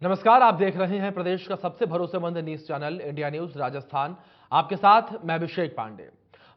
नमस्कार, आप देख रहे हैं प्रदेश का सबसे भरोसेमंद news channel India news Rajasthan. आपके साथ मैं अभिषेक पांडे।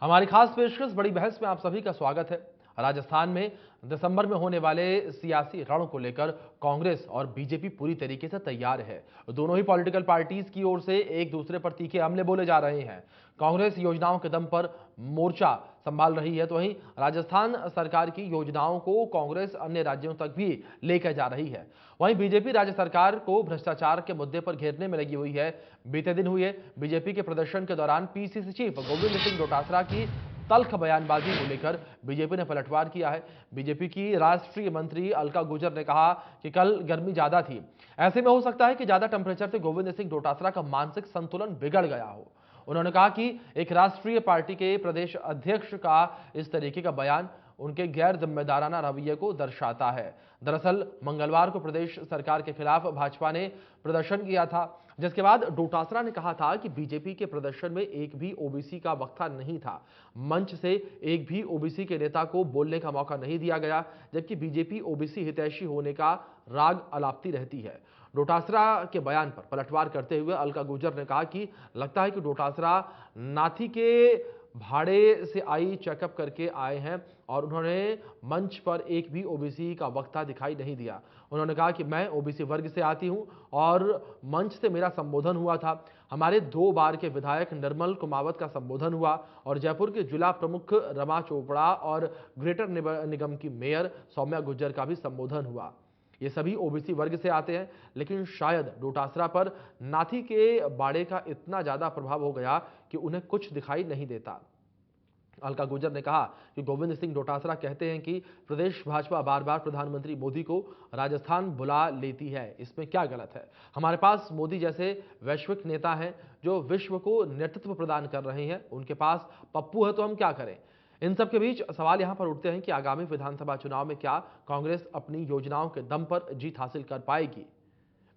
हमारी खास पेशकश बड़ी बहस में आप सभी का स्वागत है। राजस्थान में दिसंबर में होने वाले सियासी रण को लेकर कांग्रेस और बीजेपी पूरी तरीके से तैयार है। दोनों ही पॉलिटिकल पार्टीज की ओर से एक दूसरे पर तीखे हमले बोले जा रहे हैं। कांग्रेस योजनाओं के दम पर मोर्चा संभाल रही है, तो वहीं राजस्थान सरकार की योजनाओं को कांग्रेस अन्य राज्यों तक भी लेकर जा रही है। वहीं बीजेपी राज्य सरकार को भ्रष्टाचार के मुद्दे पर घेरने में लगी हुई है। बीते दिन हुए बीजेपी के प्रदर्शन के दौरान पीसीसी चीफ गोविंद सिंह डोटासरा की तल्ख बयानबाजी को लेकर बीजेपी ने पलटवार किया है। बीजेपी की राष्ट्रीय मंत्री अलका गुर्जर ने कहा कि कल गर्मी ज्यादा थी, ऐसे में हो सकता है कि ज्यादा टेम्परेचर से गोविंद सिंह डोटासरा का मानसिक संतुलन बिगड़ गया हो। उन्होंने कहा कि एक राष्ट्रीय पार्टी के प्रदेश अध्यक्ष का इस तरीके का बयान उनके गैर जिम्मेदाराना रवैये को दर्शाता है। दरअसल मंगलवार को प्रदेश सरकार के खिलाफ भाजपा ने प्रदर्शन किया था, जिसके बाद डोटासरा ने कहा था कि बीजेपी के प्रदर्शन में एक भी ओबीसी का वक्ता नहीं था। मंच से एक भी ओबीसी के नेता को बोलने का मौका नहीं दिया गया, जबकि बीजेपी ओबीसी हितैषी होने का राग अलापती रहती है। डोटासरा के बयान पर पलटवार करते हुए अलका गुर्जर ने कहा कि लगता है कि डोटासरा नाथी के भाड़े से आई चेकअप करके आए हैं और उन्होंने मंच पर एक भी ओबीसी का वक्ता दिखाई नहीं दिया। उन्होंने कहा कि मैं ओबीसी वर्ग से आती हूं और मंच से मेरा संबोधन हुआ था। हमारे 2 बार के विधायक निर्मल कुमावत का संबोधन हुआ और जयपुर के जिला प्रमुख रमा चोपड़ा और ग्रेटर निगम की मेयर सौम्या गुर्जर का भी संबोधन हुआ। ये सभी ओबीसी वर्ग से आते हैं, लेकिन शायद डोटासरा पर नाथी के बाड़े का इतना ज्यादा प्रभाव हो गया कि उन्हें कुछ दिखाई नहीं देता। अलका गुर्जर ने कहा कि गोविंद सिंह डोटासरा कहते हैं कि प्रदेश भाजपा बार बार प्रधानमंत्री मोदी को राजस्थान बुला लेती है, इसमें क्या गलत है? हमारे पास मोदी जैसे वैश्विक नेता हैं जो विश्व को नेतृत्व प्रदान कर रहे हैं। उनके पास पप्पू है तो हम क्या करें? इन सब के बीच सवाल यहां पर उठते हैं कि आगामी विधानसभा चुनाव में क्या कांग्रेस अपनी योजनाओं के दम पर जीत हासिल कर पाएगी?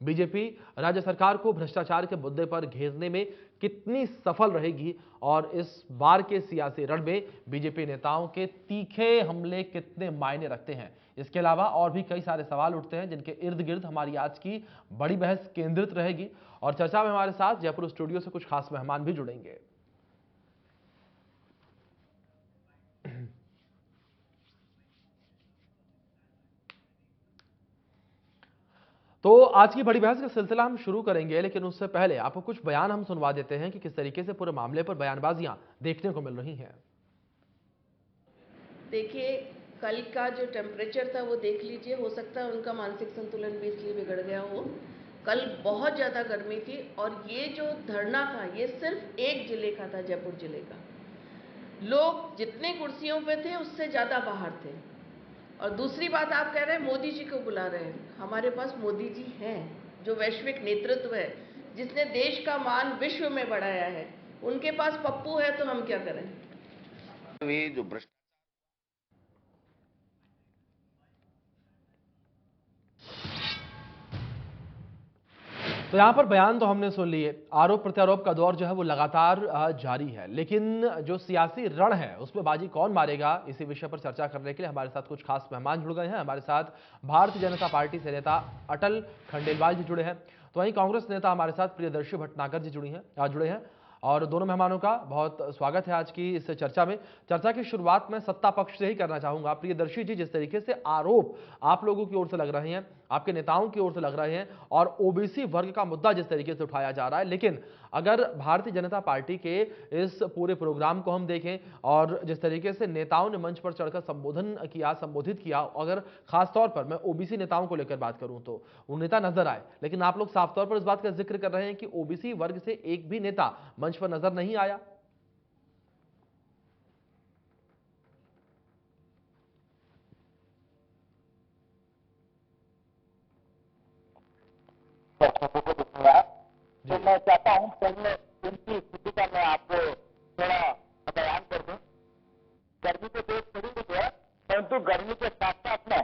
बीजेपी राज्य सरकार को भ्रष्टाचार के मुद्दे पर घेरने में कितनी सफल रहेगी और इस बार के सियासी रण में बीजेपी नेताओं के तीखे हमले कितने मायने रखते हैं? इसके अलावा और भी कई सारे सवाल उठते हैं जिनके इर्द गिर्द हमारी आज की बड़ी बहस केंद्रित रहेगी। और चर्चा में हमारे साथ जयपुर स्टूडियो से कुछ खास मेहमान भी जुड़ेंगे। तो आज की बड़ी बहस का सिलसिला हम शुरू करेंगे, लेकिन उससे पहले आपको कुछ बयान हम सुनवा देते हैं कि किस तरीके से पूरे मामले पर बयानबाजियां देखने को मिल रही हैं। देखिए, कल का जो टेम्परेचर था वो देख लीजिए, हो सकता है उनका मानसिक संतुलन भी इसलिए बिगड़ गया हो। कल बहुत ज़्यादा गर्मी थी और ये जो धरना था ये सिर्फ एक जिले का था, जयपुर जिले का। लोग जितने कुर्सियों पे थे उससे ज़्यादा बाहर थे। और दूसरी बात, आप कह रहे हैं मोदी जी को बुला रहे हैं। हमारे पास मोदी जी हैं जो वैश्विक नेतृत्व है, जिसने देश का मान विश्व में बढ़ाया है। उनके पास पप्पू है तो हम क्या करें? जो तो यहां पर बयान तो हमने सुन लिए। आरोप प्रत्यारोप का दौर जो है वो लगातार जारी है, लेकिन जो सियासी रण है उसमें बाजी कौन मारेगा, इसी विषय पर चर्चा करने के लिए हमारे साथ कुछ खास मेहमान जुड़ गए हैं। हमारे साथ भारतीय जनता पार्टी से नेता अटल खंडेलवाल जी जुड़े हैं, तो वहीं कांग्रेस नेता हमारे साथ प्रियदर्शी भटनागर जी जुड़े हैं। और दोनों मेहमानों का बहुत स्वागत है आज की इस चर्चा में। चर्चा की शुरुआत मैं सत्ता पक्ष से ही करना चाहूंगा। प्रियदर्शी जी, जिस तरीके से आरोप आप लोगों की ओर से लग रहे हैं, आपके नेताओं की ओर से लग रहे हैं, और ओबीसी वर्ग का मुद्दा जिस तरीके से उठाया जा रहा है, लेकिन अगर भारतीय जनता पार्टी के इस पूरे प्रोग्राम को हम देखें और जिस तरीके से नेताओं ने मंच पर चढ़कर संबोधित किया, अगर खासतौर पर मैं ओबीसी नेताओं को लेकर बात करूं तो वो नेता नजर आए, लेकिन आप लोग साफ तौर पर इस बात का जिक्र कर रहे हैं कि ओबीसी वर्ग से एक भी नेता मंच पर नजर नहीं आया। तो मैं चाहता हूं पहले उनकी स्थिति का मैं आपको थोड़ा बयान कर दूं। गर्मी तो देश बड़ी हुई है, परंतु गर्मी के साथ साथ में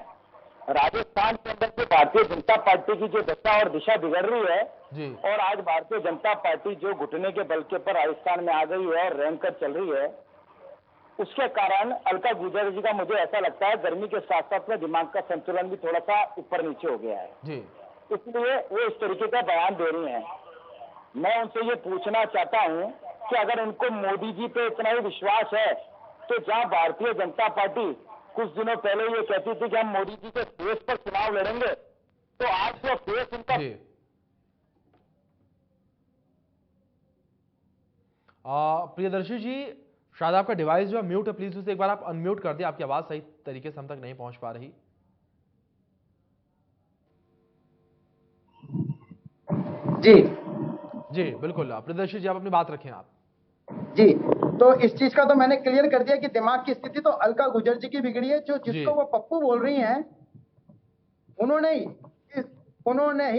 राजस्थान के अंदर जो भारतीय जनता पार्टी की जो दशा और दिशा बिगड़ रही है जी। और आज भारतीय जनता पार्टी जो घुटने के बल के पर राजस्थान में आ गई है और रैंक कर चल रही है, उसके कारण अलका गुर्जर जी का मुझे ऐसा लगता है गर्मी के साथ साथ में दिमाग का संतुलन भी थोड़ा सा ऊपर नीचे हो गया है। जी। इसलिए वो इस तरीके का बयान दे रही हैं। मैं उनसे ये पूछना चाहता हूँ कि अगर उनको मोदी जी पे इतना ही विश्वास है, तो जहाँ भारतीय जनता पार्टी कुछ दिनों पहले ये कहती थी कि हम मोदी जी के फेस पर चुनाव लड़ेंगे, तो आज जो फेस उनका जी प्रियदर्शी जी, शायद आपका डिवाइस जो है म्यूट है, प्लीज उसे एक बार आप अनम्यूट कर दिए, आपकी आवाज सही तरीके से हम तक नहीं पहुंच पा रही। जी जी बिल्कुल, प्रियदर्शी जी आप अपनी बात रखें आप। जी, तो इस चीज का तो मैंने क्लियर कर दिया कि दिमाग की स्थिति तो अलका गुजर जी की बिगड़ी है, जो जी जिसको वो पप्पू बोल रही हैं, उन्होंने ही इस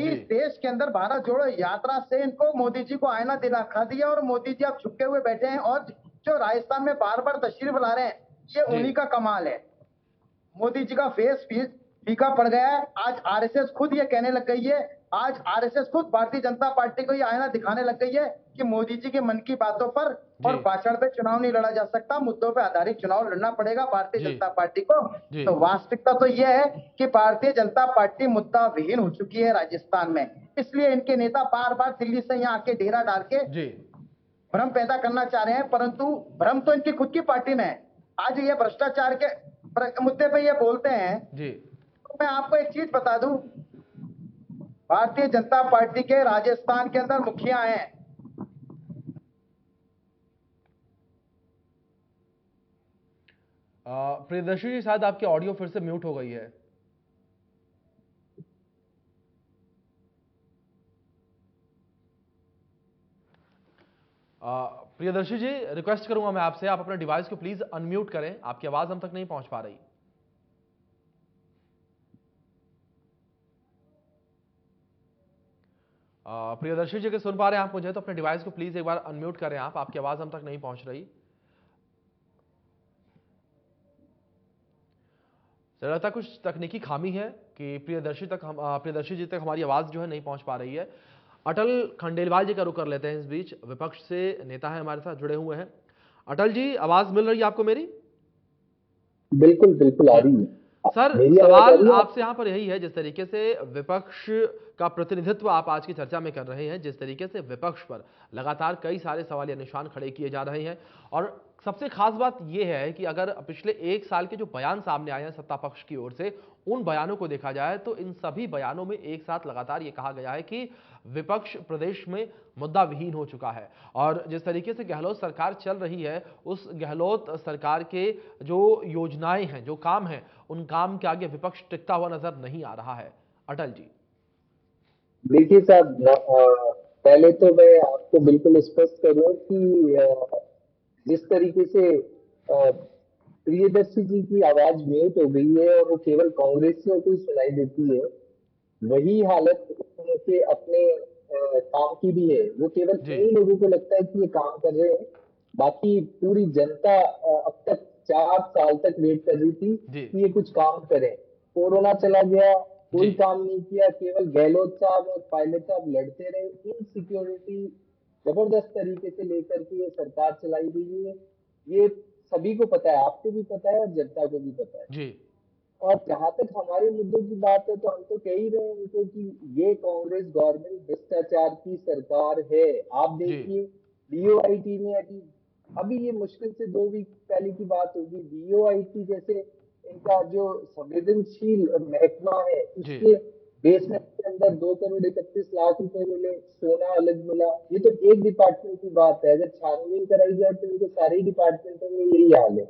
जी देश के अंदर भारत जोड़ो यात्रा से इनको मोदी जी को आईना दिखा दिया, और मोदी जी अब छुपके हुए बैठे हैं, और जो राजस्थान में बार बार तशरीफ ला रहे हैं, ये जी उन्हीं का कमाल है। मोदी जी का फेस फीका पड़ गया है। आज आरएसएस खुद ये कहने लग गई है, आज आरएसएस खुद भारतीय जनता पार्टी को ये आईना दिखाने लग गई है कि मोदी जी के मन की बातों पर और जी भाषण पे चुनाव नहीं लड़ा जा सकता, मुद्दों पे आधारित चुनाव लड़ना पड़ेगा भारतीय जी जनता पार्टी को। जी तो वास्तविकता तो यह है कि भारतीय जनता पार्टी मुद्दा विहीन हो चुकी है राजस्थान में, इसलिए इनके नेता बार बार दिल्ली से यहाँ आके डेरा डाल के जी भ्रम पैदा करना चाह रहे हैं, परंतु भ्रम तो इनकी खुद की पार्टी में है। आज ये भ्रष्टाचार के मुद्दे पे ये बोलते हैं। जी तो मैं आपको एक चीज बता दूं, भारतीय जनता पार्टी के राजस्थान के अंदर मुखिया हैं, प्रियदर्शी जी शायद आपकी ऑडियो फिर से म्यूट हो गई है। प्रियदर्शी जी, रिक्वेस्ट करूंगा मैं आपसे, आप अपने डिवाइस को प्लीज अनम्यूट करें, आपकी आवाज हम तक नहीं पहुंच पा रही। प्रियदर्शी जी, अगर सुन पा रहे हैं आप मुझे, तो अपने डिवाइस को प्लीज एक बार अनम्यूट करें आप, आपकी आवाज हम तक नहीं पहुंच रही। लगता है कुछ तकनीकी खामी है कि प्रियदर्शी जी तक हमारी आवाज जो है नहीं पहुंच पा रही है। अटल खंडेलवाल जी का रुख कर लेते हैं, इस बीच विपक्ष से नेता है हमारे साथ जुड़े हुए हैं। अटल जी, आवाज मिल रही है आपको मेरी? बिल्कुल बिल्कुल आ रही है। सर, मेरी आवाज आ सवाल रही है? आपसे यहां पर यही है, जिस तरीके से विपक्ष का प्रतिनिधित्व आप आज की चर्चा में कर रहे हैं, जिस तरीके से विपक्ष पर लगातार कई सारे सवालिया निशान खड़े किए जा रहे हैं, और सबसे खास बात यह है कि अगर पिछले एक साल के जो बयान सामने आए हैं सत्ता पक्ष की ओर से, उन बयानों को देखा जाए तो इन सभी बयानों में एक साथ लगातार यह कहा गया है कि विपक्ष प्रदेश में मुद्दा विहीन हो चुका है, और जिस तरीके से गहलोत सरकार चल रही है, उस गहलोत सरकार के जो योजनाएं हैं, जो काम हैं, उन काम के आगे विपक्ष टिकता हुआ नजर नहीं आ रहा है। अटल जी, देखिए साहब, पहले तो मैं आपको बिल्कुल स्पष्ट करूं कि जिस तरीके से प्रियदर्शी जी की आवाज म्यूट हो गई है और वो केवल कांग्रेसियों को ही सुनाई देती है, वही हालत उनके अपने काम की भी है। वो केवल जी इन्हीं लोगों को लगता है कि ये काम कर रहे हैं, बाकी पूरी जनता अब तक 4 साल तक वेट कर रही थी जी कि ये कुछ काम करें। कोरोना चला गया, कोई जी काम नहीं किया, केवल गहलोत साहब और पायलट साहब लड़ते रहे। इनसिक्योरिटी जबरदस्त तरीके से लेकर के ये सरकार चलाई गई है, ये सभी को पता है, आपको भी पता है और जनता को भी पता है। जी और जहां तक हमारे मुद्दों की बात है, तो हम तो कह ही रहे हैं उनको कि ये कांग्रेस गवर्नमेंट भ्रष्टाचार की सरकार है। आप जी देखिए, बीओआईटी में अभी ये मुश्किल से 2 वीक पहले की बात होगी, बीओआईटी जैसे इनका जो संवेदनशील महकमा है, जी उसके बेसमेंट के अंदर 2 करोड़ 31 लाख रुपए मिले, सोना अलग मिला। ये तो एक डिपार्टमेंट की बात है, अगर छानबीन कराई जाए तो इनको सारे डिपार्टमेंटों में यही हाल है।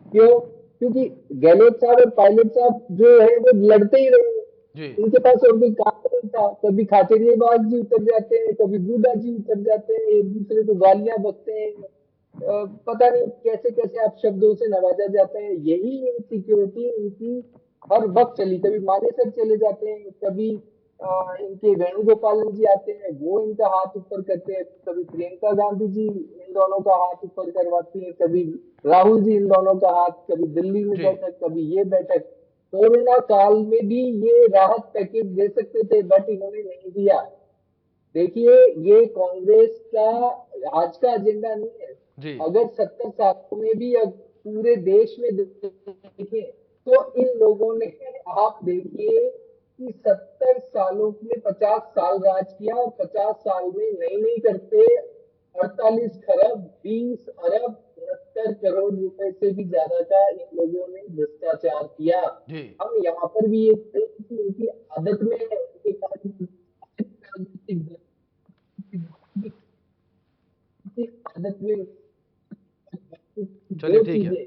क्यों? क्योंकि गहलोत साहब और पायलट साहब जो है वो लड़ते ही रहे, जी इनके पास और कोई काम नहीं था। कभी खाचरियाबाज जी उतर जाते हैं, कभी बूढ़ा जी उतर जाते हैं, एक दूसरे को गालियां बकते हैं, पता नहीं कैसे कैसे आप शब्दों से नवाजा जाता है। यही इनसिक्योरिटी इनकी हर वक्त चली, कभी मानेसर चले जाते हैं, कभी इनके वेणुगोपालन जी आते हैं, वो इनका हाथ ऊपर करते हैं, कभी प्रियंका गांधी जी इन दोनों का हाथ ऊपर करवाती हैं, कभी राहुल जी इन दोनों का हाथ, कभी दिल्ली में जी बैठक, कभी ये बैठक। कोरोना काल में भी ये राहत पैकेज दे सकते थे, बट इन्होंने नहीं दिया। देखिए, ये कांग्रेस का आज का एजेंडा नहीं है। जी अगर 70 सालों में भी अब पूरे देश में देखें, तो इन लोगों ने, आप देखिए, कि 70 सालों में 50 साल राज किया और 50 साल में नहीं करते 48 खरब 20 अरब 69 करोड़ रुपए से भी ज्यादा का इन लोगों ने भ्रष्टाचार किया। जी हम यहाँ पर भी ये कि उनकी आदत में है, उनके आदत में चलिए दो ठीक है, चीजें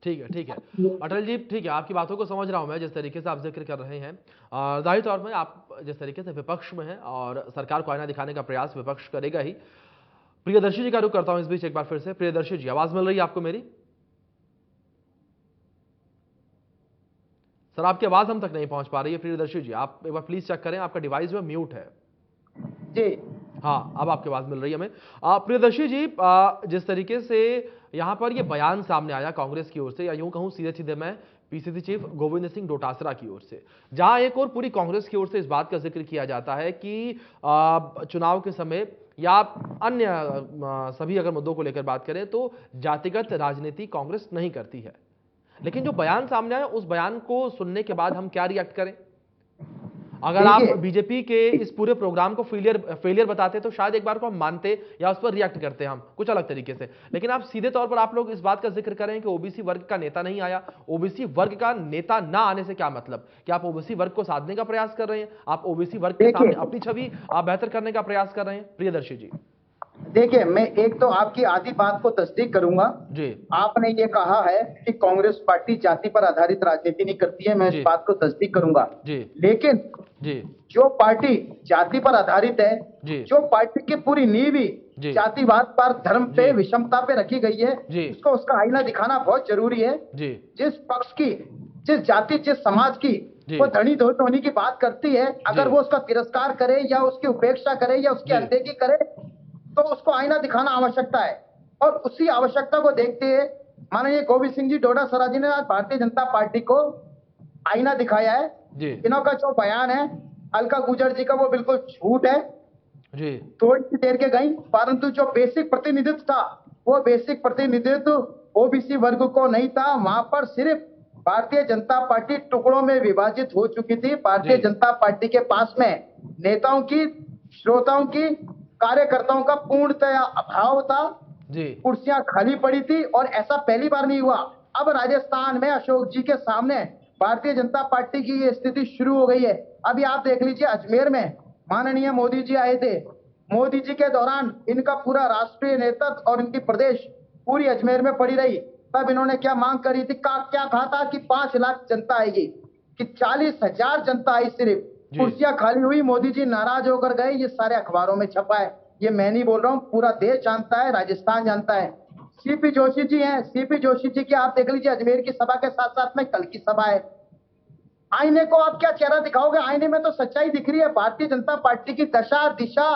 ठीक है, ठीक है अटल जी, ठीक है, आपकी बातों को समझ रहा हूं मैं, जिस तरीके से आप जिक्र कर रहे हैं। जाहिर तौर पर आप जिस तरीके से विपक्ष में हैं और सरकार को आईना दिखाने का प्रयास विपक्ष करेगा ही। प्रियदर्शी जी का रुख करता हूं इस बीच एक बार फिर से। प्रियदर्शी जी, आवाज मिल रही है आपको मेरी? सर आपकी आवाज हम तक नहीं पहुंच पा रही है। प्रियदर्शी जी, आप एक बार प्लीज चेक करें, आपका डिवाइस जो म्यूट है। जी हाँ, अब आपकी आवाज मिल रही है हमें। प्रियदर्शी जी, जिस तरीके से यहां पर ये बयान सामने आया कांग्रेस की ओर से, या यूं कहूं सीधे सीधे मैं पीसीसी चीफ गोविंद सिंह डोटासरा की ओर से, जहां एक और पूरी कांग्रेस की ओर से इस बात का जिक्र किया जाता है कि चुनाव के समय या अन्य सभी अगर मुद्दों को लेकर बात करें तो जातिगत राजनीति कांग्रेस नहीं करती है। लेकिन जो बयान सामने आया, उस बयान को सुनने के बाद हम क्या रिएक्ट करें? अगर आप बीजेपी के इस पूरे प्रोग्राम को फेलियर बताते तो शायद एक बार को हम मानते या उस पर रिएक्ट करते हम कुछ अलग तरीके से, लेकिन आप सीधे तौर पर आप लोग इस बात का जिक्र करें कि ओबीसी वर्ग का नेता नहीं आया। ओबीसी वर्ग का नेता ना आने से क्या मतलब? कि आप ओबीसी वर्ग को साधने का प्रयास कर रहे हैं? आप ओबीसी वर्ग के सामने अपनी छवि आप बेहतर करने का प्रयास कर रहे हैं? प्रियदर्शी जी, देखिए, मैं एक तो आपकी आधी बात को तस्दीक करूंगा जी। आपने ये कहा है कि कांग्रेस पार्टी जाति पर आधारित राजनीति नहीं करती है, मैं इस बात को तस्दीक करूंगा जी। लेकिन जी जो पार्टी जाति पर आधारित है, जो पार्टी की पूरी नींव ही जातिवाद पर, धर्म पे, विषमता पे रखी गई है, उसको उसका आईना दिखाना बहुत जरूरी है। जिस पक्ष की, जिस जाति, जिस समाज की वो धनी धोनी की बात करती है, अगर वो उसका तिरस्कार करे या उसकी उपेक्षा करे या उसकी अनदेखी करे तो उसको आईना दिखाना आवश्यकता है। और उसी आवश्यकता को देखते हुए माननीय गोविंद सिंह जी डोटासरा जी ने आज भारतीय जनता पार्टी को आईना दिखाया है। इन्हों का जो बयान है अलका गुजर जी का, वो बिल्कुल झूठ है जी। थोड़ी सी देर के गई, परंतु जो बेसिक प्रतिनिधित्व था वो बेसिक प्रतिनिधित्व ओबीसी वर्ग को नहीं था। वहां पर सिर्फ भारतीय जनता पार्टी टुकड़ों में विभाजित हो चुकी थी। भारतीय जनता पार्टी के पास में नेताओं की, श्रोताओं की, कार्यकर्ताओं का पूर्णतया अभाव था। कुर्सियां खाली पड़ी थी और ऐसा पहली बार नहीं हुआ। अब राजस्थान में अशोक जी के सामने भारतीय जनता पार्टी की ये स्थिति शुरू हो गई है। अभी आप देख लीजिए, अजमेर में माननीय मोदी जी आए थे। मोदी जी के दौरान इनका पूरा राष्ट्रीय नेतृत्व और इनकी प्रदेश पूरी अजमेर में पड़ी रही। तब इन्होंने क्या मांग करी थी, क्या कहा था कि 5 लाख जनता आएगी, कि 40,000 जनता आई सिर्फ, कुर्सियां खाली हुई, मोदी जी नाराज होकर गए। ये सारे अखबारों में छपा है, ये मैं नहीं बोल रहा हूँ, पूरा देश जानता है, राजस्थान जानता है। सीपी जोशी जी हैं, सीपी जोशी जी की आप देख लीजिए, अजमेर की सभा के साथ साथ में कल की सभा है। आईने को आप क्या चेहरा दिखाओगे? आईने में तो सच्चाई दिख रही है। भारतीय जनता पार्टी की दशा दिशा,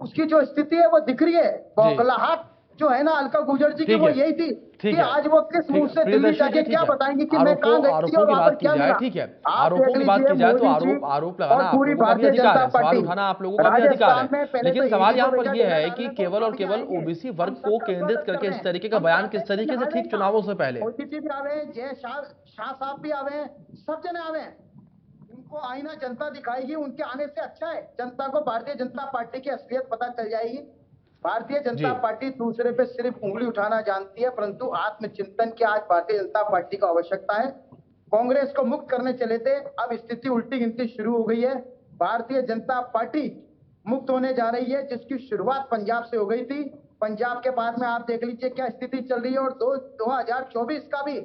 उसकी जो स्थिति है वो दिख रही है। बौखलाहट जो है ना अलका गुजर जी की, वो यही थी कि आज वो किस मुंह से दिल्ली जाके क्या बताएंगे कि मैं कहां गई थी और वहां पर क्या मिला। ठीक है, आरोपों की बात की जाए तो आरोप लगाना आप लोगों का भी अधिकार है, सवाल उठाना आप लोगों का भी अधिकार है, लेकिन सवाल यहाँ पर यह है कि केवल और केवल ओबीसी वर्ग को केंद्रित करके इस तरीके का बयान किस तरीके से ठीक चुनावों से पहले। मोदी जी भी आवे, जय शाह साहब भी आवे, सब जने आवे, उनको आईना जनता दिखाएगी। उनके आने से अच्छा है जनता को भारतीय जनता पार्टी की असलियत पता चल जाएगी। भारतीय जनता पार्टी दूसरे पे सिर्फ उंगली उठाना जानती है, परंतु आत्मचिंतन की आज भारतीय जनता पार्टी को आवश्यकता है। कांग्रेस को मुक्त करने चले थे, अब स्थिति उल्टी गिनती शुरू हो गई है। भारतीय जनता पार्टी मुक्त होने जा रही है, जिसकी शुरुआत पंजाब से हो गई थी। पंजाब के बाद में आप देख लीजिए क्या स्थिति चल रही है। और 2024 का भी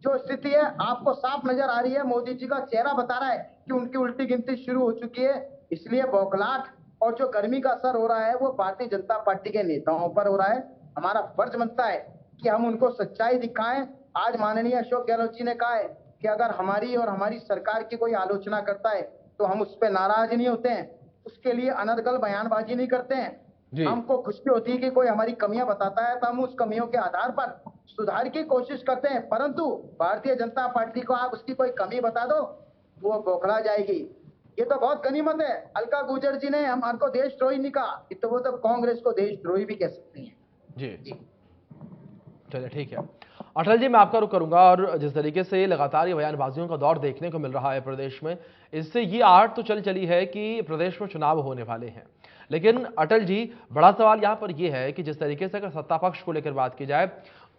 जो स्थिति है आपको साफ नजर आ रही है। मोदी जी का चेहरा बता रहा है कि उनकी उल्टी गिनती शुरू हो चुकी है। इसलिए बौखलाहट और जो गर्मी का असर हो रहा है वो भारतीय जनता पार्टी के नेताओं पर हो रहा है। हमारा फर्ज बनता है कि हम उनको सच्चाई दिखाएं। आज माननीय अशोक गहलोत जी ने कहा है कि अगर हमारी और हमारी सरकार की कोई आलोचना करता है तो हम उस पर नाराज नहीं होते हैं, उसके लिए अनर्गल बयानबाजी नहीं करते हैं। हमको खुशी होती है कि कोई हमारी कमियां बताता है तो हम उस कमियों के आधार पर सुधार की कोशिश करते हैं। परंतु भारतीय जनता पार्टी को आप उसकी कोई कमी बता दो, वो बौखला जाएगी। ये तो बहुत गनीमत है, अलका गुजर जी ने हमारे को देशद्रोही नहीं कहा, तो वो तो कांग्रेस को देशद्रोही भी कह सकती हैं। जी चलिए ठीक है। अटल जी, मैं आपका रुख करूंगा, और जिस तरीके से लगातार ये बयानबाजियों का दौर देखने को मिल रहा है प्रदेश में, इससे ये आहट तो चली है कि प्रदेश में चुनाव होने वाले हैं। लेकिन अटल जी, बड़ा सवाल यहां पर यह है कि जिस तरीके से अगर सत्ता पक्ष को लेकर बात की जाए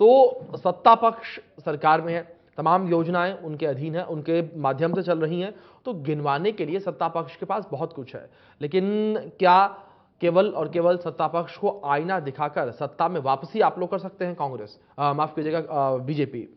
तो सत्ता पक्ष सरकार में है, तमाम योजनाएं उनके अधीन है, उनके माध्यम से चल रही हैं, तो गिनवाने के लिए सत्ता पक्ष के पास बहुत कुछ है। लेकिन क्या केवल और केवल सत्ता पक्ष को आईना दिखाकर सत्ता में वापसी आप लोग कर सकते हैं? कांग्रेस, माफ कीजिएगा, बीजेपी।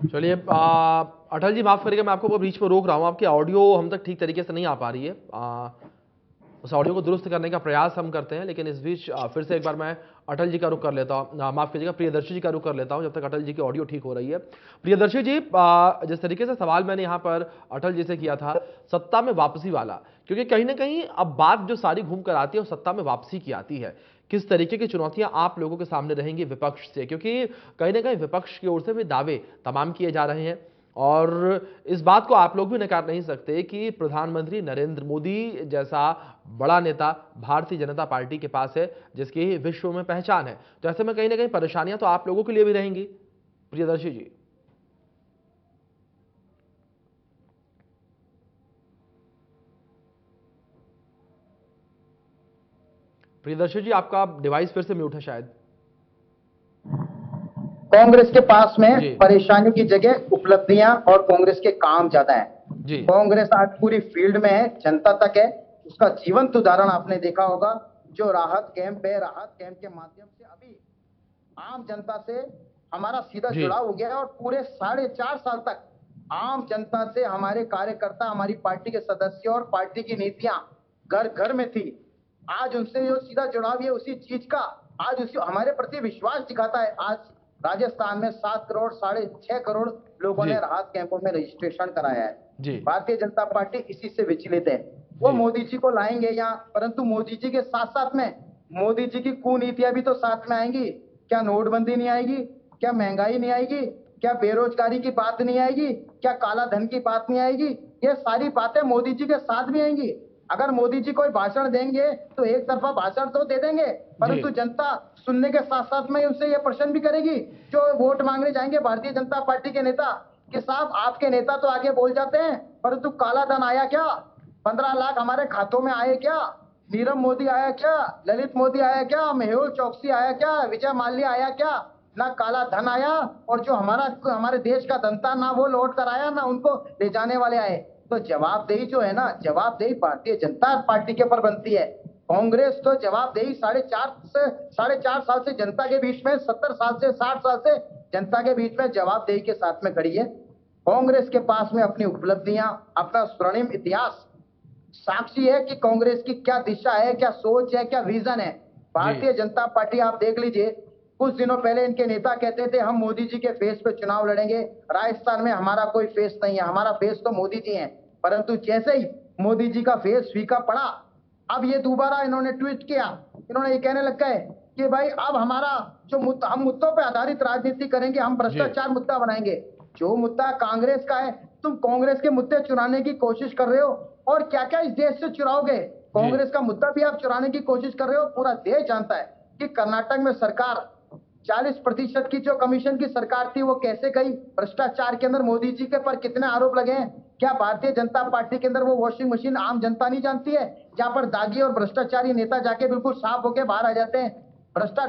चलिए, अटल जी माफ करिएगा, मैं आपको बीच में रोक रहा हूं, आपकी ऑडियो हम तक ठीक तरीके से नहीं आ पा रही है। उस ऑडियो को दुरुस्त करने का प्रयास हम करते हैं, लेकिन इस बीच फिर से एक बार मैं अटल जी का रुख कर लेता हूं, माफ कीजिएगा, प्रियदर्शी जी का रुख कर लेता हूं, जब तक अटल जी की ऑडियो ठीक हो रही है। प्रियदर्शी जी, जिस तरीके से सवाल मैंने यहां पर अटल जी से किया था सत्ता में वापसी वाला, क्योंकि कहीं ना कहीं अब बात जो सारी घूम कर आती है वो सत्ता में वापसी की आती है, किस तरीके की चुनौतियां आप लोगों के सामने रहेंगी विपक्ष से? क्योंकि कहीं ना कहीं विपक्ष की ओर से भी दावे तमाम किए जा रहे हैं, और इस बात को आप लोग भी नकार नहीं सकते कि प्रधानमंत्री नरेंद्र मोदी जैसा बड़ा नेता भारतीय जनता पार्टी के पास है, जिसकी विश्व में पहचान है। तो ऐसे में कहीं ना कहीं परेशानियां तो आप लोगों के लिए भी रहेंगी। प्रियदर्शी जी। प्रियदर्शी जी, आपका डिवाइस फिर से म्यूट है शायद। कांग्रेस के पास जी। में परेशानियों की जगह उपलब्धियां और कांग्रेस के काम ज्यादा हैं। जी। कांग्रेस आज पूरी फील्ड में है, जनता तक है। उसका जीवंत उदाहरण आपने देखा होगा, जो राहत कैंप के माध्यम से अभी आम जनता से हमारा सीधा जी। जुड़ाव हो गया है, और पूरे 4.5 साल तक आम जनता से हमारे कार्यकर्ता, हमारी पार्टी के सदस्य और पार्टी की नीतियां घर घर में थी। आज उनसे जो सीधा जुड़ाव है उसी चीज का आज उसी हमारे प्रति विश्वास दिखाता है। आज राजस्थान में 7 करोड़ 6.5 करोड़ लोगों जी। ने राहत कैंपों में रजिस्ट्रेशन कराया है। जी। भारतीय जनता पार्टी इसी से विचलित है। वो जी। मोदी जी को लाएंगे यहाँ, परंतु मोदी जी के साथ साथ में मोदी जी की कुनीतियां भी तो साथ में आएंगी। क्या नोटबंदी नहीं आएगी? क्या महंगाई नहीं आएगी? क्या बेरोजगारी की बात नहीं आएगी? क्या काला धन की बात नहीं आएगी? ये सारी बातें मोदी जी के साथ भी आएंगी। अगर मोदी जी कोई भाषण देंगे तो एक तरफा भाषण तो दे देंगे, परंतु जनता सुनने के साथ साथ में उनसे ये प्रश्न भी करेगी, जो वोट मांगने जाएंगे भारतीय जनता पार्टी के नेता, कि साहब आपके नेता तो आगे बोल जाते हैं, परंतु काला धन आया क्या? 15 लाख हमारे खातों में आए क्या? नीरव मोदी आया क्या? ललित मोदी आया क्या? मेहुल चौकसी आया क्या? विजय माल्या आया क्या? ना काला धन आया, और जो हमारे देश का धन था ना वो लौट कर आया, ना उनको ले जाने वाले आए। तो जवाबदेही जो है ना, जवाबदेही भारतीय जनता पार्टी के ऊपर बनती है। कांग्रेस तो जवाबदेही 4.5 साल से जनता के बीच में, 70 साल से 60 साल से जनता के बीच में जवाबदेही के साथ में खड़ी है। कांग्रेस के पास में अपनी उपलब्धियां, अपना स्वर्णिम इतिहास साक्षी है कि कांग्रेस की क्या दिशा है, क्या सोच है, क्या विजन है। भारतीय जनता पार्टी आप देख लीजिए, कुछ दिनों पहले इनके नेता कहते थे हम मोदी जी के फेस पे चुनाव लड़ेंगे, राजस्थान में हमारा कोई फेस नहीं है, हमारा फेस तो मोदी जी हैं। परंतु जैसे ही मोदी जी का फेस फीका पड़ा, अब ये दोबारा इन्होंने ट्वीट किया, इन्होंने ये कहने लग गए कि भाई अब हमारा जो हम मुद्दों पे आधारित राजनीति करेंगे, हम भ्रष्टाचार मुद्दा बनाएंगे। जो मुद्दा कांग्रेस का है, तुम कांग्रेस के मुद्दे चुराने की कोशिश कर रहे हो, और क्या क्या इस देश से चुराओगे? कांग्रेस का मुद्दा भी आप चुराने की कोशिश कर रहे हो। पूरा देश जानता है कि कर्नाटक में सरकार 40% की जो कमीशन की सरकार थी वो कैसे गई। भ्रष्टाचार के अंदर मोदी जी के पर कितने आरोप लगे हैं। क्या भारतीय जनता पार्टी के अंदर वो वॉशिंग मशीन आम जनता नहीं जानती है, जहां पर दागी और भ्रष्टाचारी नेता जाके बिल्कुल साफ होके बाहर आ जाते हैं।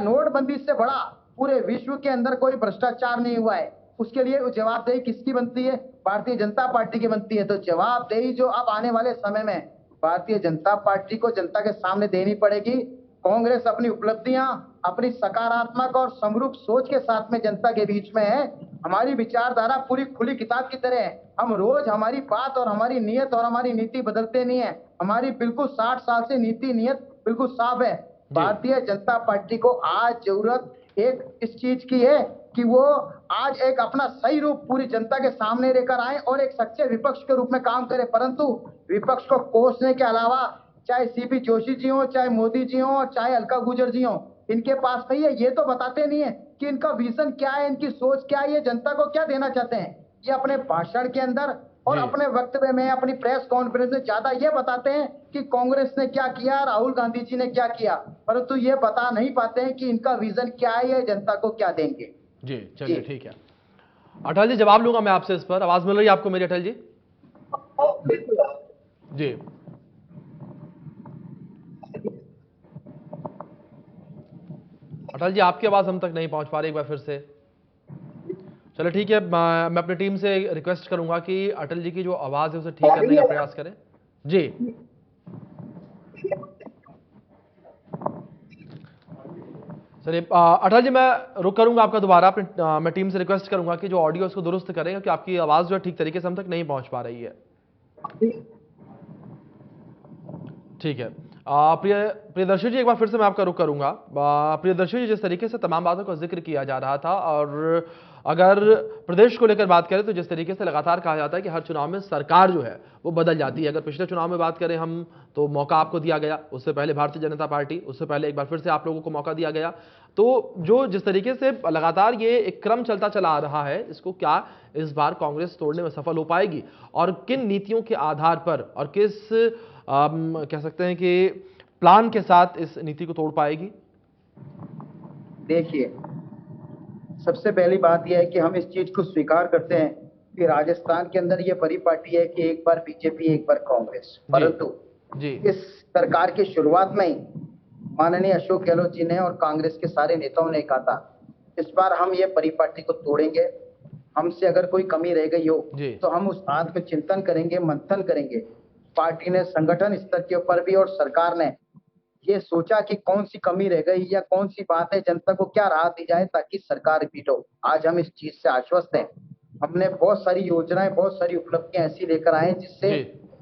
नोटबंदी से बड़ा पूरे विश्व के अंदर कोई भ्रष्टाचार नहीं हुआ है। उसके लिए जवाबदेही किसकी बनती है? भारतीय जनता पार्टी की बनती है। तो जवाबदेही जो अब आने वाले समय में भारतीय जनता पार्टी को जनता के सामने देनी पड़ेगी। कांग्रेस अपनी उपलब्धियां, अपनी सकारात्मक और समरूप सोच के साथ में जनता के बीच में है। हमारी विचारधारा पूरी खुली किताब की तरह है। हम रोज हमारी बात और हमारी नीयत और हमारी नीति बदलते नहीं है। हमारी बिल्कुल 60 साल से नीति नियत बिल्कुल साफ है। भारतीय जनता पार्टी को आज जरूरत एक इस चीज की है कि वो आज एक अपना सही रूप पूरी जनता के सामने लेकर आए और एक सच्चे विपक्ष के रूप में काम करें। परंतु विपक्ष को कोसने के अलावा चाहे सीपी जोशी जी हो, चाहे मोदी जी हो, और चाहे अलका गुर्जर जी हो, इनके पास नहीं है। ये तो बताते नहीं है कि इनका विजन क्या है, इनकी सोच क्या है, ये जनता को क्या देना चाहते हैं। ये अपने भाषण के अंदर और अपने वक्तव्य में, अपनी प्रेस कॉन्फ्रेंस में ज्यादा ये बताते हैं कि कांग्रेस ने क्या किया, राहुल गांधी जी ने क्या किया, परंतु ये बता नहीं पाते हैं कि इनका विजन क्या है, ये जनता को क्या देंगे। जी चलिए ठीक है। अटल जी जवाब लूंगा मैं आपसे इस पर। आवाज मिल रही है आपको मेरी अटल जी? जी अटल जी आपकी आवाज हम तक नहीं पहुंच पा रही, एक बार फिर से। चलो ठीक है, मैं अपनी टीम से रिक्वेस्ट करूंगा कि अटल जी की जो आवाज है उसे ठीक करने का प्रयास करें। जी चलिए अटल जी मैं रुक करूंगा आपका दोबारा। मैं टीम से रिक्वेस्ट करूंगा कि जो ऑडियो उसको दुरुस्त करें, क्योंकि आपकी आवाज जो है ठीक तरीके से हम तक नहीं पहुंच पा रही है। ठीक है प्रियदर्शी जी, एक बार फिर से मैं आपका रुख करूंगा। प्रियदर्शी जी, जिस तरीके से तमाम बातों का जिक्र किया जा रहा था, और अगर प्रदेश को लेकर बात करें तो जिस तरीके से लगातार कहा जाता है कि हर चुनाव में सरकार जो है वो बदल जाती है। अगर पिछले चुनाव में बात करें हम तो मौका आपको दिया गया, उससे पहले भारतीय जनता पार्टी, उससे पहले एक बार फिर से आप लोगों को मौका दिया गया। तो जो जिस तरीके से लगातार ये एक क्रम चलता चला आ रहा है, इसको क्या इस बार कांग्रेस तोड़ने में सफल हो पाएगी, और किन नीतियों के आधार पर और किस कह सकते हैं कि प्लान के साथ इस नीति को तोड़ पाएगी? देखिए, सबसे पहली बात यह है कि हम इस चीज को स्वीकार करते हैं कि राजस्थान के अंदर ये बड़ी पार्टी है कि एक बार बीजेपी, एक बार कांग्रेस। परंतु इस सरकार की शुरुआत में ही माननीय अशोक गहलोत जी ने और कांग्रेस के सारे नेताओं ने कहा था, इस बार हम ये बड़ी पार्टी को तोड़ेंगे। हमसे अगर कोई कमी रह गई हो तो हम उस आत्मचिंतन करेंगे, मंथन करेंगे। पार्टी ने संगठन स्तर के ऊपर भी और सरकार ने ये सोचा कि कौन सी कमी रह गई या कौन सी बात है, जनता को क्या राहत दी जाए ताकि सरकार रिपीट हो। आज हम इस चीज से आश्वस्त हैं। हमने बहुत सारी योजनाएं, बहुत सारी उपलब्धियां ऐसी लेकर आए जिससे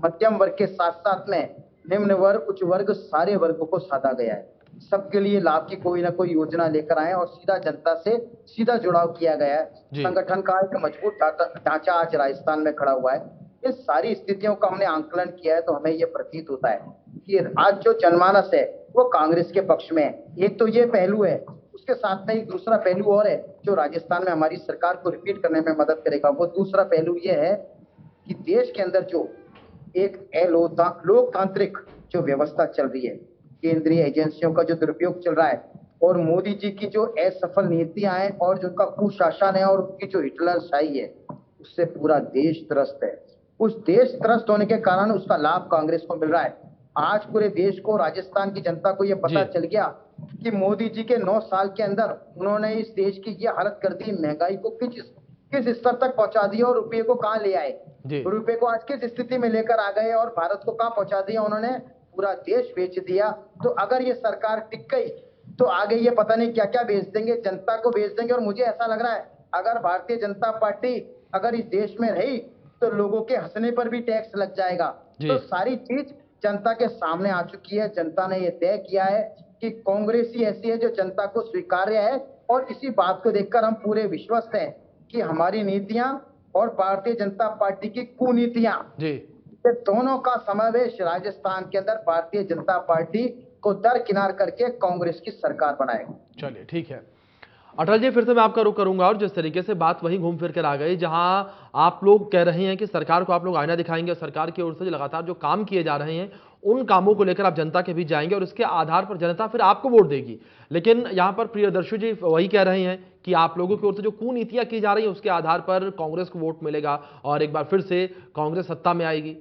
मध्यम वर्ग के साथ साथ में निम्न वर्ग, उच्च वर्ग, सारे वर्गों को साधा गया है। सबके लिए लाभ की कोई ना कोई योजना लेकर आए और सीधा जनता से सीधा जुड़ाव किया गया है। संगठन का एक मजबूत ढांचा आज राजस्थान में खड़ा हुआ है। इस सारी स्थितियों का हमने आंकलन किया है तो हमें यह प्रतीत होता है कि आज जो जनमानस है वो कांग्रेस के पक्ष में है। एक तो ये पहलू है, उसके साथ में एक दूसरा पहलू और है जो राजस्थान में हमारी सरकार को रिपीट करने में मदद करेगा। वो दूसरा पहलू ये है कि देश के अंदर जो एक लोकतांत्रिक जो व्यवस्था चल रही है, केंद्रीय एजेंसियों का जो दुरुपयोग चल रहा है, और मोदी जी की जो असफल नीतियां हैं और जो उनका कुशासन है और उनकी जो हिटलरशाही है, उससे पूरा देश त्रस्त है। उस देश त्रस्त होने के कारण उसका लाभ कांग्रेस को मिल रहा है। आज पूरे देश को, राजस्थान की जनता को यह पता चल गया कि मोदी जी के 9 साल के अंदर उन्होंने इस देश की यह हालत कर दी, महंगाई को किस स्तर तक पहुंचा दिया और रुपये को कहां ले आए, रुपये को आज किस स्थिति में लेकर आ गए और भारत को कहां पहुंचा दिया उन्होंने, पूरा देश बेच दिया। तो अगर ये सरकार टिक गई तो आगे ये पता नहीं क्या क्या बेच देंगे, जनता को बेच देंगे। और मुझे ऐसा लग रहा है अगर भारतीय जनता पार्टी अगर इस देश में रही तो लोगों के हंसने पर भी टैक्स लग जाएगा। तो सारी चीज जनता के सामने आ चुकी है। जनता ने ये तय किया है कि कांग्रेस ही ऐसी है जो जनता को स्वीकार्य है, और इसी बात को देखकर हम पूरे विश्वस्त हैं कि हमारी नीतियां और भारतीय जनता पार्टी की कुनीतियां, ये दोनों का समावेश राजस्थान के अंदर भारतीय जनता पार्टी को दरकिनार करके कांग्रेस की सरकार बनाएगा। चलिए ठीक है अटल जी, फिर से मैं आपका रुख करूंगा। और जिस तरीके से बात वहीं घूम फिर कर आ गई जहां आप लोग कह रहे हैं कि सरकार को आप लोग आईना दिखाएंगे, और सरकार की ओर से लगातार जो काम किए जा रहे हैं उन कामों को लेकर आप जनता के बीच जाएंगे और इसके आधार पर जनता फिर आपको वोट देगी। लेकिन यहां पर प्रियदर्शी जी वही कह रहे हैं कि आप लोगों की ओर से जो कुनीतियां की जा रही है उसके आधार पर कांग्रेस को वोट मिलेगा और एक बार फिर से कांग्रेस सत्ता में आएगी।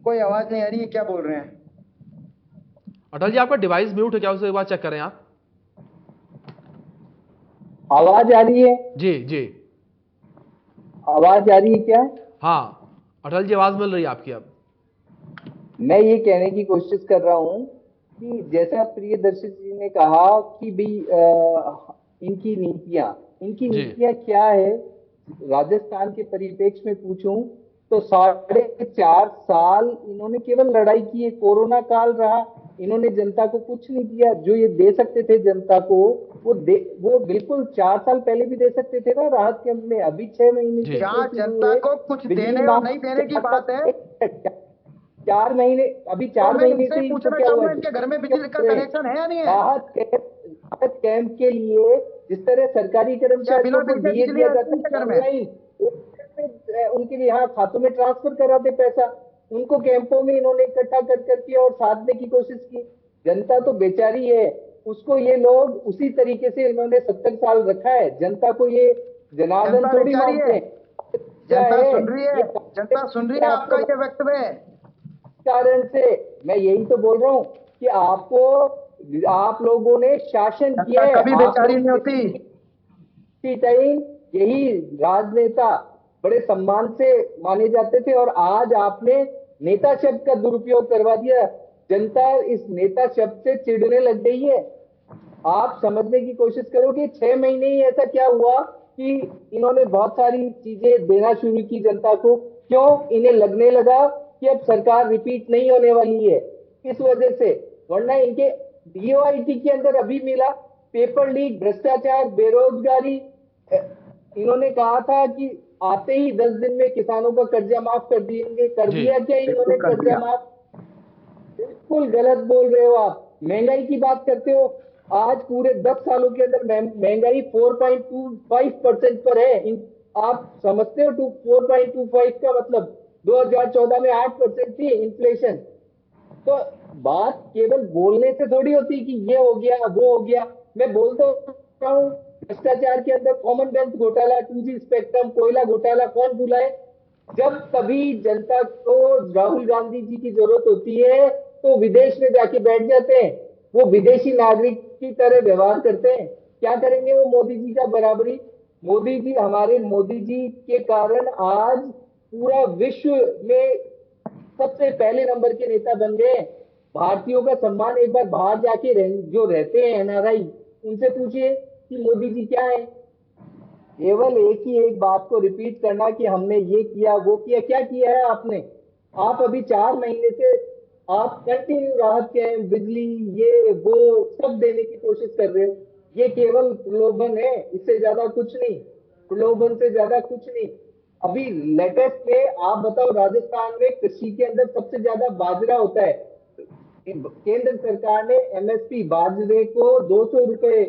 कोई आवाज नहीं आ रही है, क्या बोल रहे हैं? अटल जी आपका डिवाइस म्यूट है क्या, उसे एक बार चेक करें आप। आवाज आ रही है? जी जी आवाज आ रही है क्या? हाँ अटल जी आवाज मिल रही है आपकी। अब मैं ये कहने की कोशिश कर रहा हूं कि जैसा प्रियदर्शी जी ने कहा कि भाई इनकी नीतियां क्या है, राजस्थान के परिप्रेक्ष्य में पूछूं तो 4.5 साल इन्होंने केवल लड़ाई की है, कोरोना काल रहा, इन्होंने जनता को कुछ नहीं दिया। जो ये दे सकते थे जनता को वो बिल्कुल 4 साल पहले भी दे सकते थे ना राहत कैंप में। अभी 6 महीने जी। जहाँ जनता को कुछ देने और नहीं देने की बात है, 4 महीने, अभी 4 तो मैं महीने इनसे से इनको पूछना क्या हुआ चाहूंगा, इनके घर में बिजली का कनेक्शन है या नहीं है? राहत कैंप के लिए जिस तरह सरकारी कर्मचारियों को बिना दिए बिजली दिया है जाता इनके है घर में? ऑनलाइन, उनके यहाँ खातों में ट्रांसफर कराते पैसा, उनको कैंपों में इन्होंने इकट्ठा कर करके और साधने की कोशिश की। जनता तो बेचारी है, उसको ये लोग उसी तरीके से इन्होंने 70 साल रखा है। जनता को ये जनार्दन जनता थोड़ी बेचारी मानते है, हैं। क्या जनता है सुन रही है, ये जनता सुन रही है आपका ये वक्तव्य। कारण से मैं यही तो बोल रहा हूँ कि आप लोगों ने शासन किया जनता है, कभी बेचारी नहीं होती। किसी टाइम यही राजनेता बड़े सम्मान से माने जाते थे और आज आपने नेता शब्द का दुरुपयोग करवा दिया। जनता इस नेता शब्द से चिढ़ने लग गई है। आप समझने की कोशिश करो कि 6 महीने ही ऐसा क्या हुआ कि इन्होंने बहुत सारी चीजें देना शुरू की जनता को। क्यों? इन्हें लगने लगा कि अब सरकार रिपीट नहीं होने वाली है, इस वजह से। वरना इनके डीओआईटी के अंदर अभी मिला पेपर लीक, भ्रष्टाचार, बेरोजगारी। इन्होंने कहा था कि आते ही 10 दिन में किसानों का कर्जा माफ कर देंगे, कर जी। दिया क्या इन्होंने कर कर्जा दिया। माफ? बिल्कुल गलत बोल रहे हो आप। महंगाई की बात करते हो, आज पूरे 10 सालों के अंदर महंगाई 4.25% पर है। आप समझते हो 4.25 का मतलब? 2014 में 8% थी इन्फ्लेशन। तो बात केवल बोलने से थोड़ी होती कि ये हो गया वो हो गया। मैं बोलता हूँ भ्रष्टाचार के अंदर कॉमनवेल्थ घोटाला, 2G स्पेक्ट्रम, कोयला घोटाला कौन भुलाए? जब कभी जनता को राहुल गांधी जी की जरूरत होती है तो विदेश में जाके बैठ जाते हैं, वो विदेशी नागरिक की तरह व्यवहार करते हैं। क्या करेंगे वो मोदी जी का बराबरी? मोदी जी, हमारे मोदी जी के कारण आज पूरा विश्व में सबसे पहले नंबर के नेता बन गए। भारतीयों का सम्मान, एक बार बाहर जाके जो रहते हैं एनआरआई, उनसे पूछिए कि मोदी जी क्या है। केवल एक ही एक बात को रिपीट करना कि हमने ये किया वो किया। क्या किया है आपने? आप अभी 4 महीने से आप कंटिन्यू राहत के बिजली ये वो सब देने की कोशिश कर रहे हो। ये केवल प्रलोभन है, इससे ज्यादा कुछ नहीं, प्रलोभन से ज्यादा कुछ नहीं। अभी लेटेस्ट में आप बताओ, राजस्थान में कृषि के अंदर सबसे ज्यादा बाजरा होता है। केंद्र सरकार ने एमएसपी बाजरे को 200 रुपए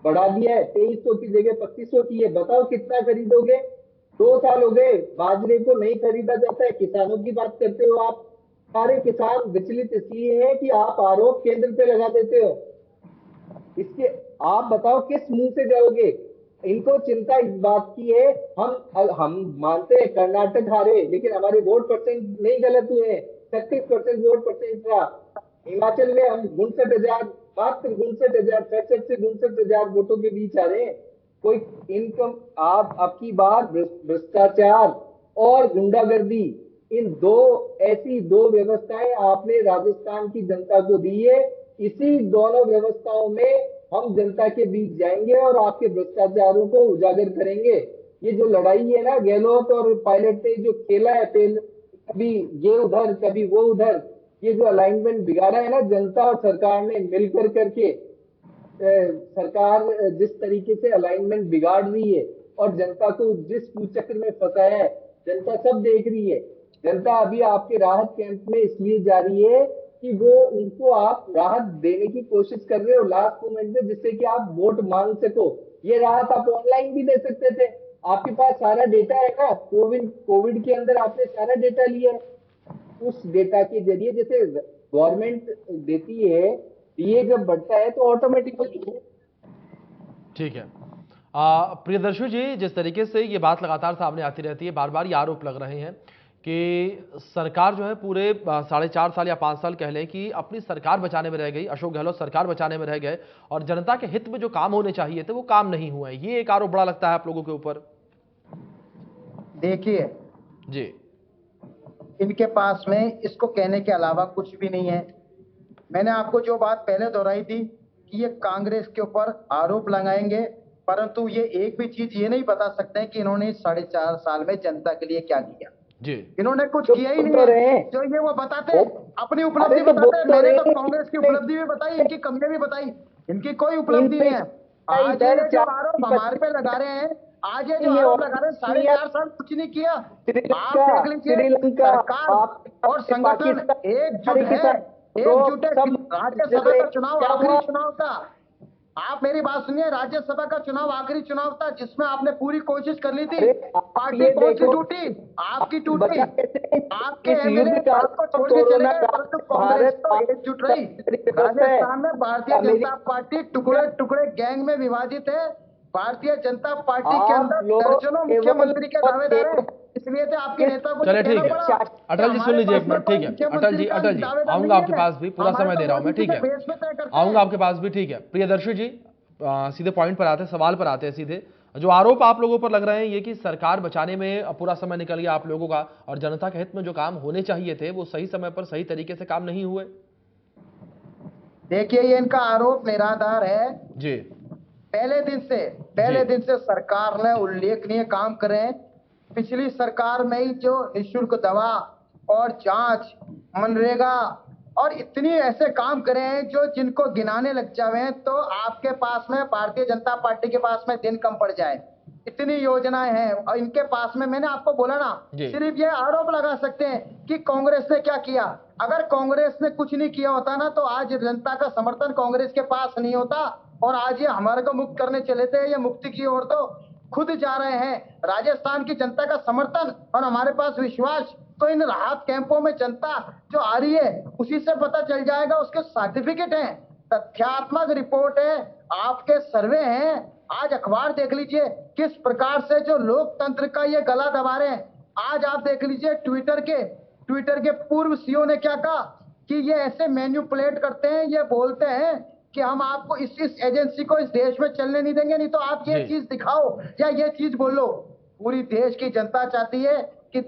बढ़ा दिया है, 2300 की जगह 2500 की है। बताओ कितना खरीदोगे? 2 साल हो गए बाजरे को नहीं खरीदा जाता है। किसानों की बात करते हो आप, सारे किसान विचलित इसलिए हैं कि आप आरोप केंद्र पे लगा देते हो। इसके आप बताओ किस मुंह से जाओगे? इनको चिंता इस बात की है, हम मानते हैं कर्नाटक हारे, लेकिन हमारे वोट परसेंट नहीं गलत हुए, 36% वोट परसेंट रहा। हिमाचल में हम 59,000, मात्र 59,000, 67 से 59,000 वोटों के बीच आ रहे हैं। कोई इनकम आप आपकी बात भ्रष्टाचार और गुंडागर्दी, इन ऐसी दो व्यवस्थाएं आपने राजस्थान की जनता को दी है। इसी दोनों व्यवस्थाओं में हम जनता के बीच जाएंगे और आपके भ्रष्टाचारों को उजागर करेंगे। ये जो लड़ाई है ना, गहलोत और पायलट ने जो खेला है, कभी ये उधर कभी वो उधर, ये जो अलाइनमेंट बिगाड़ा है ना जनता और सरकार ने मिलकर करके, सरकार जिस तरीके से अलाइनमेंट बिगाड़ रही है और जनता को जिस कुचक्र में फंसाया है, जनता सब देख रही है। जनता अभी आपके राहत कैंप में इसलिए जा रही है कि वो उनको आप राहत देने की कोशिश कर रहे हो लास्ट मोमेंट में, जिससे कि आप वोट मांग सको। ये राहत आप ऑनलाइन भी दे सकते थे, आपके पास सारा डेटा है ना। कोविड के अंदर आपने सारा डेटा लिया है। उस डेटा के जरिए जैसे गवर्नमेंट देती है, ये जब बढ़ता है तो ऑटोमेटिकली। ठीक है। प्रियदर्शी जी, जिस तरीके से ये बात लगातार सामने आती रहती है, बार बार ये आरोप लग रहे हैं कि सरकार जो है पूरे 4.5 साल या 5 साल कह लें कि अपनी सरकार बचाने में रह गई, अशोक गहलोत सरकार बचाने में रह गए और जनता के हित में जो काम होने चाहिए थे वो काम नहीं हुए। ये एक आरोप बड़ा लगता है आप लोगों के ऊपर। देखिए जी, इनके पास में इसको कहने के अलावा कुछ भी नहीं है। मैंने आपको जो बात पहले दोहराई थी कि ये कांग्रेस के ऊपर आरोप लगाएंगे परंतु ये एक भी चीज ये नहीं बता सकते हैं कि इन्होंने इस 4.5 साल में जनता के लिए क्या किया। जी इन्होंने कुछ तो किया ही बोल नहीं तो है। रहे हैं। जो ये वो बताते हैं, अपनी उपलब्धि अरे तो बताते बोल हैं। तो मैंने रहे तो हैं कांग्रेस की इन पे उपलब्धि भी बताई, इनकी कमियां भी बताई। इनकी कोई उपलब्धि नहीं है। आज इधर ये जो आरोप हमारे पे लगा रहे हैं, आज ये जो ये आरोप और लगा रहे हैं, दुनिया 4.5 साल कुछ नहीं किया। आप श्रीलंका देख लीजिए, श्रीलंका सरकार और संगठन पाकिस्तान एकजुट के है, साथ एकजुट है। सब राज्यसभा का चुनाव क्या आखिरी हुआ? चुनाव था। आप मेरी बात सुनिए, राज्यसभा का चुनाव आखिरी चुनाव था जिसमें आपने पूरी कोशिश कर ली थी। अरे आप पार्टी ये कौन सी देखो टूटी? आपकी टूटी। बचा कैसे आपके इस एमएलए युद्ध का भारत को छोड़ के चले कोरोना गए, का परंतु कांग्रेस भारत तो एकजुट रही। दिवस है। राजस्थान में भारतीय जनता अमेरिका पार्टी टुकड़े टुकड़े गैंग में विभाजित है। भारतीय जनता पार्टी के आप अंदर लोग दर्जनों केवल मुख्यमंत्री के दावेदार हैं। इसलिए तो आपके नेता को चले ये ठीक कहना है। पड़ा कि अटल जी सुन हमारे लीजिए पास एक में मिनट, कोई ठीक है। मुख्यमंत्री का अटल जी दावेदार आऊंगा नहीं आपके है। पास भी, पूरा हमारे समय तो दे रहा हूं मैं, मोदी जी ठीक के है। बेस पे तय करते आऊंगा हैं। आपके पास भी, ठीक है। प्रियदर्शी जी सीधे पॉइंट पर आते हैं, सवाल पर आते हैं सीधे। जो आरोप आप लोगों पर लग रहे हैं ये कि सरकार बचाने में पूरा समय निकल गया आप लोगों का, और जनता के हित में जो काम होने चाहिए थे वो सही समय पर सही तरीके से काम नहीं हुए। देखिए, ये इनका आरोप निराधार है। जी पहले दिन से सरकार ने उल्लेखनीय काम करे हैं। पिछली सरकार में ही जो निःशुल्क दवा और जांच, मनरेगा और इतनी ऐसे काम करे हैं जो जिनको गिनाने लग जावे हैं तो आपके पास में, भारतीय जनता पार्टी के पास में दिन कम पड़ जाए। इतनी योजनाएं हैं और इनके पास में, मैंने आपको बोला ना, जी। सिर्फ ये आरोप लगा सकते हैं कि कांग्रेस ने क्या किया। अगर कांग्रेस ने कुछ नहीं किया होता ना तो आज जनता का समर्थन कांग्रेस के पास नहीं होता और आज ये हमारे को मुक्त करने चले थे। ये मुक्ति की ओर तो खुद जा रहे हैं। राजस्थान की जनता का समर्थन और हमारे पास विश्वास तो इन राहत कैंपों में जनता जो आ रही है उसी से पता चल जाएगा। उसके सर्टिफिकेट हैं, तथ्यात्मक रिपोर्ट है, आपके सर्वे हैं। आज अखबार देख लीजिए किस प्रकार से जो लोकतंत्र का ये गला दबा रहे हैं। आज आप देख लीजिए ट्विटर के पूर्व सीईओ ने क्या कहा कि ये ऐसे मैन्युपुलेट करते हैं, ये बोलते हैं कि हम आपको इस एजेंसी को इस देश में चलने नहीं देंगे, नहीं तो आप ये जी। चीज दिखाओ या ये चीज बोलो। पूरी देश की जनता चाहती है कि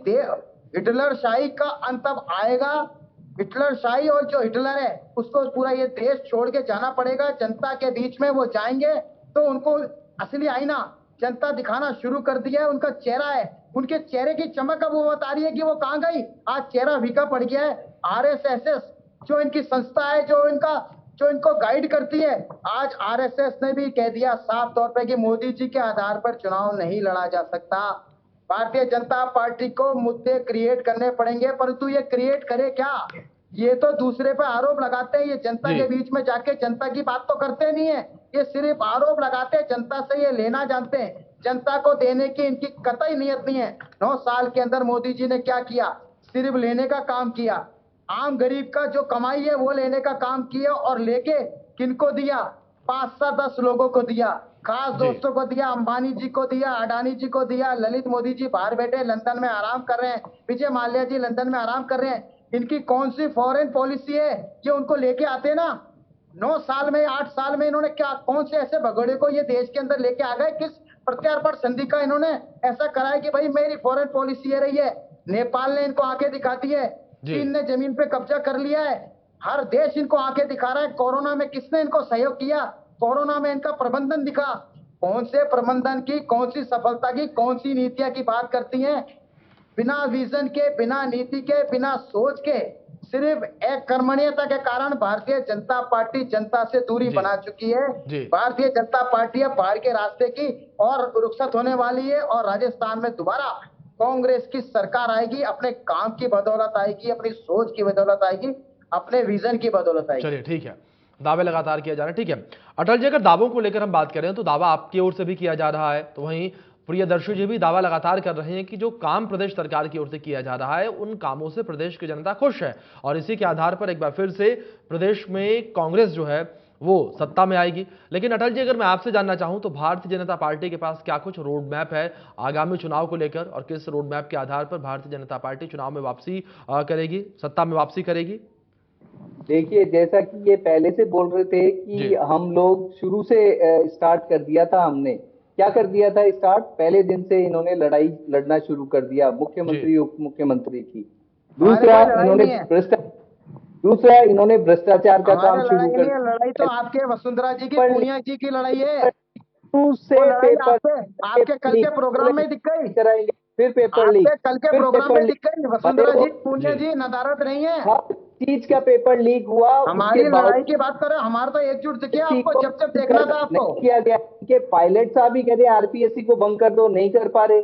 हिटलर शाही का अंत अब आएगा। हिटलर शाही और जो हिटलर है उसको पूरा ये देश छोड़ के जाना पड़ेगा। जनता के बीच में वो जाएंगे तो उनको असली आईना जनता दिखाना शुरू कर दिया है। उनका चेहरा है, उनके चेहरे की चमक अब वो बता रही है कि वो कहां गई। आज चेहरा फीका पड़ गया है। आरएसएस जो इनकी संस्था है, जो इनको गाइड करती है, आज आरएसएस ने भी कह दिया साफ तौर पे कि मोदी जी के आधार पर चुनाव नहीं लड़ा जा सकता। भारतीय जनता पार्टी को मुद्दे क्रिएट करने पड़ेंगे, परंतु ये क्रिएट करे क्या? ये तो दूसरे पे आरोप लगाते हैं। ये जनता जी। के बीच में जाके जनता की बात तो करते नहीं है। ये सिर्फ आरोप लगाते हैं, जनता से ये लेना जानते हैं। जनता को देने की इनकी कतई नियत नहीं है। 9 साल के अंदर मोदी जी ने क्या किया? सिर्फ लेने का काम किया। आम गरीब का जो कमाई है वो लेने का काम किया और लेके किनको दिया? 5-10 लोगों को दिया, खास जी। दोस्तों को दिया, अंबानी जी को दिया, अडानी जी को दिया। ललित मोदी जी बाहर बैठे लंदन में आराम कर रहे हैं, विजय माल्या जी लंदन में आराम कर रहे हैं। इनकी कौन सी फॉरेन पॉलिसी है कि उनको लेके आते ना? 9 साल में, 8 साल में इन्होंने क्या, कौन से ऐसे भगोड़े को ये देश के अंदर लेके आ गए? किस प्रत्यार्पण संधि का इन्होंने ऐसा करा है कि भाई मेरी फॉरेन पॉलिसी ये रही है? नेपाल ने इनको आंखें दिखाती है, जी। चीन ने जमीन पे कब्जा कर लिया है, हर देश इनको आंखें दिखा रहा है। कोरोना में किसने इनको सहयोग किया? कोरोना में इनका प्रबंधन दिखा। कौन से प्रबंधन की, कौन सी सफलता की, कौन सी नीतियां की बात करती हैं? बिना विजन के, बिना नीति के, बिना सोच के, सिर्फ एक कर्मण्यता के कारण भारतीय जनता पार्टी जनता से दूरी जी। बना चुकी है। जी। भारतीय जनता पार्टी अब बाहर के रास्ते की और रुखसत होने वाली है और राजस्थान में दोबारा कांग्रेस की सरकार आएगी। अपने काम की बदौलत आएगी, अपनी सोच की बदौलत आएगी, अपने विजन की बदौलत आएगी। चलिए ठीक है, दावे लगातार किया जा रहा है, ठीक है। अटल जी, अगर दावों को लेकर हम बात करें तो दावा आपकी ओर से भी किया जा रहा है, तो वहीं प्रियदर्शी जी भी दावा लगातार कर रहे हैं कि जो काम प्रदेश सरकार की ओर से किया जा रहा है उन कामों से प्रदेश की जनता खुश है और इसी के आधार पर एक बार फिर से प्रदेश में कांग्रेस जो है वो सत्ता में आएगी। लेकिन अटल जी, अगर मैं आपसे जानना चाहूं तो भारतीय जनता पार्टी के पास क्या कुछ रोड मैप है आगामी चुनाव को लेकर, और किस रोड मैप के आधार पर भारतीय जनता पार्टी चुनाव में वापसी करेगी, सत्ता में वापसी करेगी? देखिए, जैसा कि ये पहले से बोल रहे थे जी। कि हम लोग शुरू से स्टार्ट कर दिया था। हमने क्या कर दिया था स्टार्ट? पहले दिन से इन्होंने लड़ाई लड़ना शुरू कर दिया मुख्यमंत्री उप मुख्यमंत्री की। दूसरा इन्होंने भ्रष्टाचार का काम शुरू कर दिया। लड़ाई तो आपके वसुंधरा जी की, पूनिया जी की लड़ाई है। से वो लड़ाई पेपर आपके कल के प्रोग्राम में दिख गई, कराएंगे, फिर पेपर लीक, आपके कल के फिर प्रोग्राम पेपर में दिख गई। वसुंधरा जी, पुण्य जी। जी, नदारत नहीं है। हर चीज का पेपर लीक हुआ। हमारी उसके बाद लड़ाई की बात करें, हमारा तो एकजुट दिखे आपको, जब जब देखना था आपको। नहीं किया गया कि पायलट साहब ही कह रहे हैं आरपीएससी को भंग कर दो, नहीं कर पा रहे।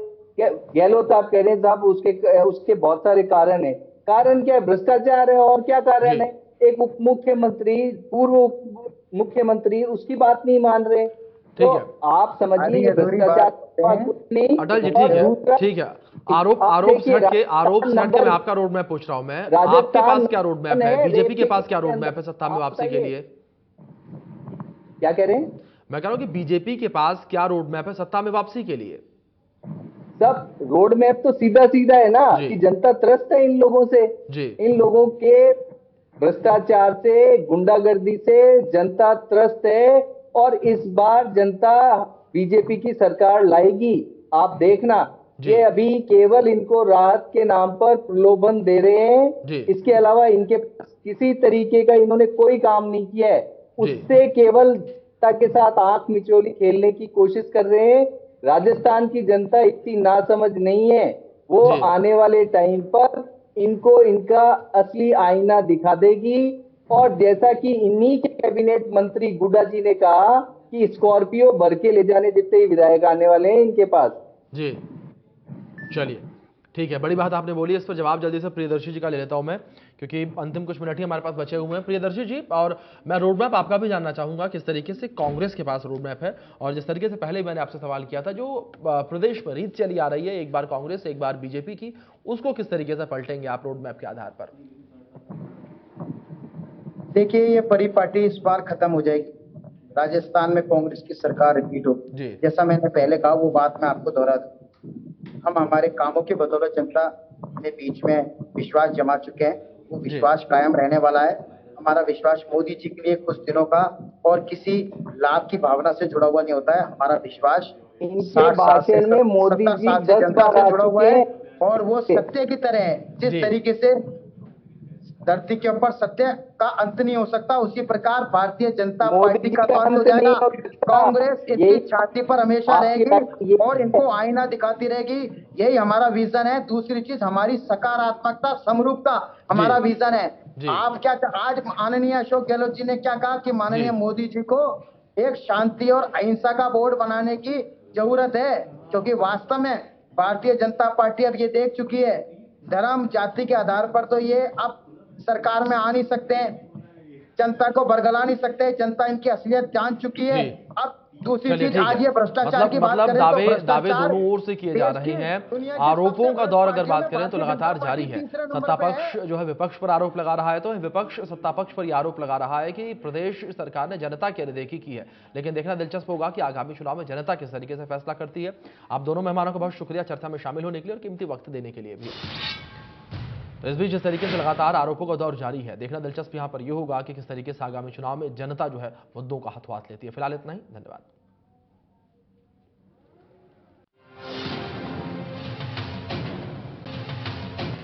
गहलोत साहब कह रहे हैं साहब उसके बहुत सारे कारण है। कारण क्या है? भ्रष्टाचार है। और क्या कारण है? एक उप मुख्यमंत्री, पूर्व मुख्यमंत्री उसकी बात नहीं मान रहे। तो है। आप समझिए ये अधूरी भ्रष्टाचार बात नहीं। अटल जी, और ठीक है, दूसरा, ठीक है। आरोप आप आरोप देखिए, से हट के मैं नंबर- आपका रोड मैप पूछ रहा हूं। मैं आपके राजस्थान पास क्या रोड मैप है, है, बीजेपी के रेप पास क्या के रोड अंदर- मैप है सत्ता में आप वापसी के बताइए। लिए? क्या कह रहे हैं? मैं कह रहा हूं कि बीजेपी के पास क्या रोड मैप है सत्ता में वापसी के लिए? सब रोड मैप तो सीधा सीधा है ना जी। कि जनता त्रस्त है इन लोगों से, जी। इन लोगों के भ्रष्टाचार से, गुंडागर्दी से जनता त्रस्त है। और इस बार जनता बीजेपी की सरकार लाएगी, आप देखना। जी। ये अभी केवल इनको राहत के नाम पर प्रलोभन दे रहे हैं। जी। इसके अलावा इनके पास किसी तरीके का इन्होंने कोई काम नहीं किया है। जी। उससे केवल जनता के साथ आंख मिचोली खेलने की कोशिश कर रहे हैं। राजस्थान की जनता इतनी नासमझ नहीं है। वो जी। आने वाले टाइम पर इनको इनका असली आईना दिखा देगी। और जैसा कि इन्हीं के कैबिनेट मंत्री गुड्डा जी ने कहा कि स्कॉर्पियो भर के ले जाने जितने ही विधायक आने वाले हैं इनके पास। जी, चलिए, ठीक है, बड़ी बात आपने बोली। इस पर जवाब जल्दी से प्रियदर्शी जी का ले लेता हूं मैं, क्योंकि अंतिम कुछ मिनट ही हमारे पास बचे हुए हैं। प्रियदर्शी जी, और मैं रोड मैप आपका भी जानना चाहूंगा, किस तरीके से कांग्रेस के पास रोड मैप है, और जिस तरीके से पहले ही मैंने आपसे सवाल किया था, जो प्रदेश में रीत चली आ रही है, एक बार कांग्रेस एक बार बीजेपी की, उसको किस तरीके से पलटेंगे आप रोड मैप के आधार पर? देखिए, ये परिपाटी इस बार खत्म हो जाएगी। राजस्थान में कांग्रेस की सरकार रिपीट होगी। जी। जैसा मैंने पहले कहा, वो बात मैं आपको दोहरा दूं। हम हमारे कामों की बदौलत जनता के बीच में विश्वास जमा चुके हैं। वो विश्वास कायम रहने वाला है। हमारा विश्वास मोदी जी के लिए कुछ दिनों का और किसी लाभ की भावना से जुड़ा हुआ नहीं होता है। हमारा विश्वास इनके 60 साल से, भाषण में मोदी 70 जी साल से 10 जनता बार से आ जुड़ा हुआ चुके है। हैं। और वो सत्य की तरह है। जिस जी। तरीके से धरती के ऊपर सत्य का अंत नहीं हो सकता, उसी प्रकार भारतीय जनता पार्टी का तो अंत हो जाएगा। कांग्रेस इसकी छाती पर हमेशा रहेगी और इनको आईना दिखाती रहेगी। यही हमारा विजन है। दूसरी चीज, हमारी सकारात्मकता, समरूपता हमारा विजन है। जी। आप क्या, आज माननीय अशोक गहलोत जी ने क्या कहा कि माननीय जी। मोदी जी को एक शांति और अहिंसा का बोर्ड बनाने की जरूरत है, क्योंकि वास्तव में भारतीय जनता पार्टी अब ये देख चुकी है, धर्म जाति के आधार पर तो ये अब सरकार में आ नहीं सकते हैं, जनता को बरगला नहीं सकते। जनता इनकी असलियत जान चुकी है। जी। अब दूसरी चलिए, चीज, ठीक आज है, ये भ्रष्टाचार की बात मतलब करें दावे तो दावे भ्रष्टाचार दोनों ओर से किए जा देश रहे की, हैं। दुनिया की आरोपों सबसे का बड़ी दौर अगर पार्टियों बात में करें तो भारतीय लगातार जनता जारी पार्टी है। तीसरे नंबर सत्ता पे पक्ष जो है विपक्ष पर आरोप लगा रहा है, तो विपक्ष सत्ता पक्ष पर यह आरोप लगा रहा है कि प्रदेश सरकार ने जनता की अनदेखी की है। लेकिन देखना दिलचस्प होगा कि आगामी चुनाव में जनता किस तरीके से फैसला करती है। आप दोनों मेहमानों का बहुत शुक्रिया चर्चा में शामिल होने के लिए और कीमती वक्त देने के लिए भी। तो इस बीच जिस तरीके से लगातार आरोपों का दौर जारी है, देखना दिलचस्प यहां पर यह होगा कि किस तरीके से आगामी चुनाव में जनता जो है मुद्दों का हाथ लेती है। फिलहाल इतना ही, धन्यवाद।